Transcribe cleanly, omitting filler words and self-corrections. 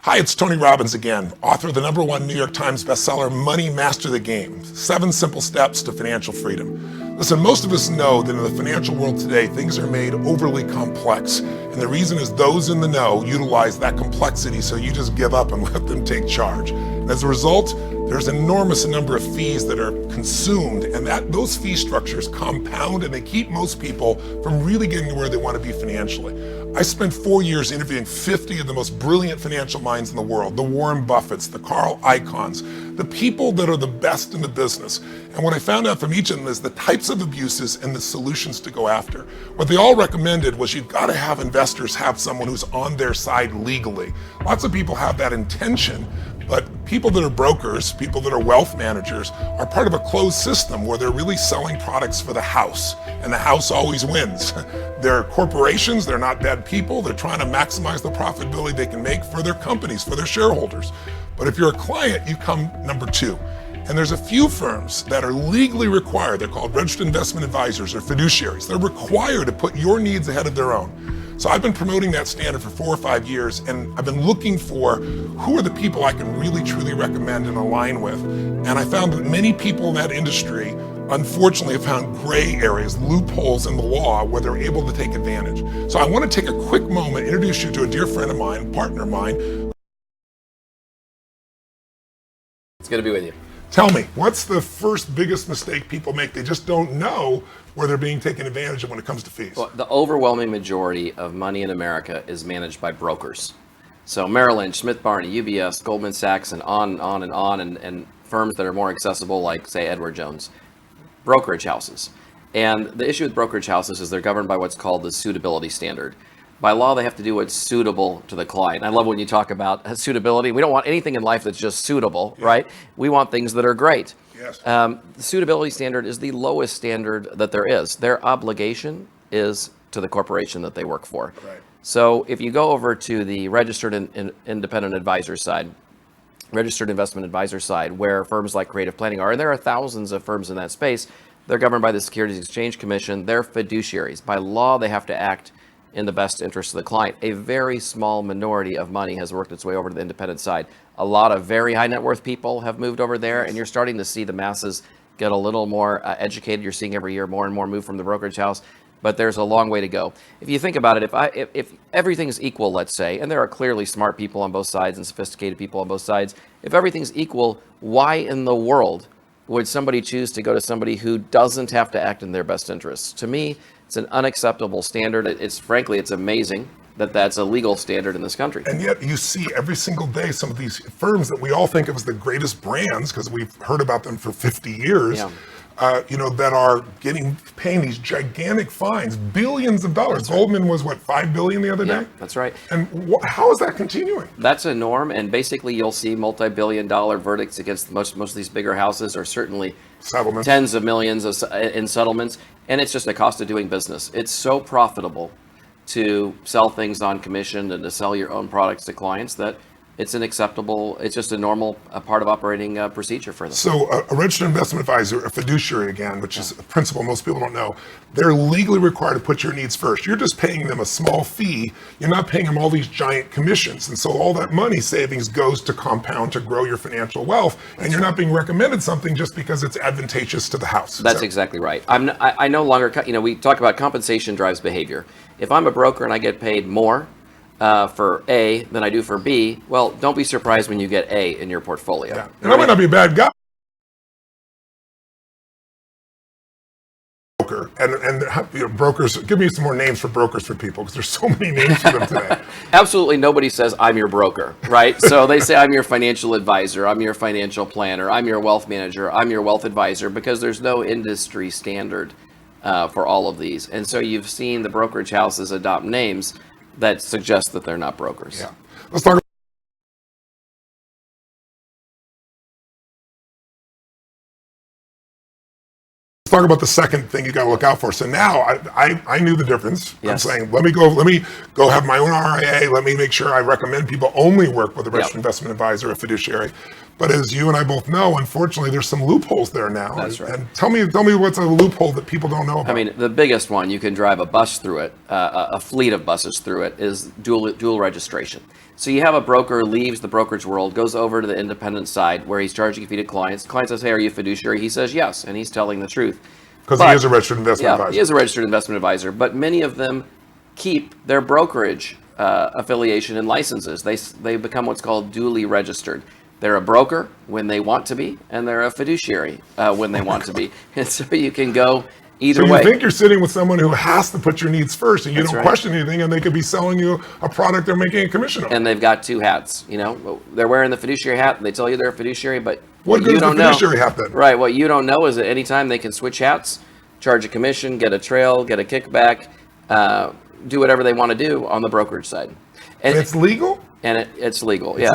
Hi, it's Tony Robbins again, author of the #1 New York Times bestseller, Money Master the Game, 7 Simple Steps to Financial Freedom. Listen, most of us know that in the financial world today, things are made overly complex. And the reason is those in the know utilize that complexity, so you just give up and let them take charge. And as a result, there's an enormous number of fees that are consumed, and those fee structures compound and they keep most people from really getting to where they want to be financially. I spent 4 years interviewing 50 of the most brilliant financial minds in the world, the Warren Buffetts, the Carl Icahns, the people that are the best in the business. And what I found out from each of them is the types of abuses and the solutions to go after. What they all recommended was you've got to have investors have someone who's on their side legally. Lots of people have that intention, but people that are brokers, people that are wealth managers, are part of a closed system where they're really selling products for the house, and the house always wins. They're corporations, they're not bad people, they're trying to maximize the profitability they can make for their companies, for their shareholders. But if you're a client, you come number 2. And there's a few firms that are legally required, they're called registered investment advisors or fiduciaries. They're required to put your needs ahead of their own. So I've been promoting that standard for 4 or 5 years, and I've been looking for who are the people I can really truly recommend and align with. And I found that many people in that industry, unfortunately, have found gray areas, loopholes in the law where they're able to take advantage. So I want to take a quick moment, introduce you to a dear friend of mine, partner of mine. It's good to be with you. Tell me, what's the first biggest mistake people make? They just don't know where they're being taken advantage of when it comes to fees. Well, the overwhelming majority of money in America is managed by brokers. So Merrill Lynch, Smith Barney, UBS, Goldman Sachs, and on, and firms that are more accessible like, say, Edward Jones. Brokerage houses. And the issue with brokerage houses is they're governed by what's called the suitability standard. By law, they have to do what's suitable to the client. I love when you talk about suitability. We don't want anything in life that's just suitable, right? We want things that are great. Yes. The suitability standard is the lowest standard that there is. Their obligation is to the corporation that they work for. Right. So if you go over to the registered and independent advisor side, registered investment advisor side, where firms like Creative Planning are, and there are thousands of firms in that space, they're governed by the Securities Exchange Commission. They're fiduciaries. By law, they have to act in the best interest of the client. A very small minority of money has worked its way over to the independent side. A lot of very high net worth people have moved over there, and you're starting to see the masses get a little more educated. You're seeing every year more and more move from the brokerage house, but there's a long way to go. If you think about it, if everything's equal, let's say, and there are clearly smart people on both sides and sophisticated people on both sides, if everything's equal, why in the world would somebody choose to go to somebody who doesn't have to act in their best interests? To me, it's an unacceptable standard. It's frankly, it's amazing that that's a legal standard in this country. And yet you see every single day some of these firms that we all think of as the greatest brands because we've heard about them for 50 years, that are paying these gigantic fines, billions of dollars. That's right. Goldman was what, $5 billion the other day? That's right. And how is that continuing? That's a norm, and basically you'll see multi-billion-dollar verdicts against most of these bigger houses, or certainly Settlements. Tens of millions in settlements, and it's just a cost of doing business. It's so profitable to sell things on commission and to sell your own products to clients that it's just a normal part of operating procedure for them. So a registered investment advisor, a fiduciary again, which is a principle most people don't know, they're legally required to put your needs first. You're just paying them a small fee. You're not paying them all these giant commissions. And so all that money savings goes to compound, to grow your financial wealth. And you're not being recommended something just because it's advantageous to the house. That's exactly right. I no longer, we talk about compensation drives behavior. If I'm a broker and I get paid more for A than I do for B, well, don't be surprised when you get A in your portfolio. Yeah. And I might not be a bad guy. And brokers, give me some more names for brokers for people, because there's so many names for them today. Absolutely nobody says I'm your broker, right? So they say I'm your financial advisor, I'm your financial planner, I'm your wealth manager, I'm your wealth advisor, because there's no industry standard for all of these. And so you've seen the brokerage houses adopt names that suggest that they're not brokers. Yeah. Let's talk about the second thing you got to look out for. So now I knew the difference. Yes. I'm saying, let me go have my own RIA. Let me make sure I recommend people only work with a registered investment advisor, a fiduciary. But as you and I both know, unfortunately, there's some loopholes there now. That's right. And tell me what's a loophole that people don't know about. I mean, the biggest one, you can drive a bus through it, a fleet of buses through it, is dual registration. So you have a broker leaves the brokerage world, goes over to the independent side where he's charging a fee to clients. Client says, hey, are you a fiduciary? He says yes, and he's telling the truth. Because he is a registered investment advisor. He is a registered investment advisor, but many of them keep their brokerage affiliation and licenses. They become what's called duly registered. They're a broker when they want to be, and they're a fiduciary when they want to be. And so you can go either way. So you think you're sitting with someone who has to put your needs first, and you don't question anything, and they could be selling you a product they're making a commission on. And they've got two hats. You know, they're wearing the fiduciary hat, and they tell you they're a fiduciary, but what good is the fiduciary hat then? Right. What you don't know is that anytime they can switch hats, charge a commission, get a trail, get a kickback, do whatever they want to do on the brokerage side. And it's legal? And it's legal, yeah.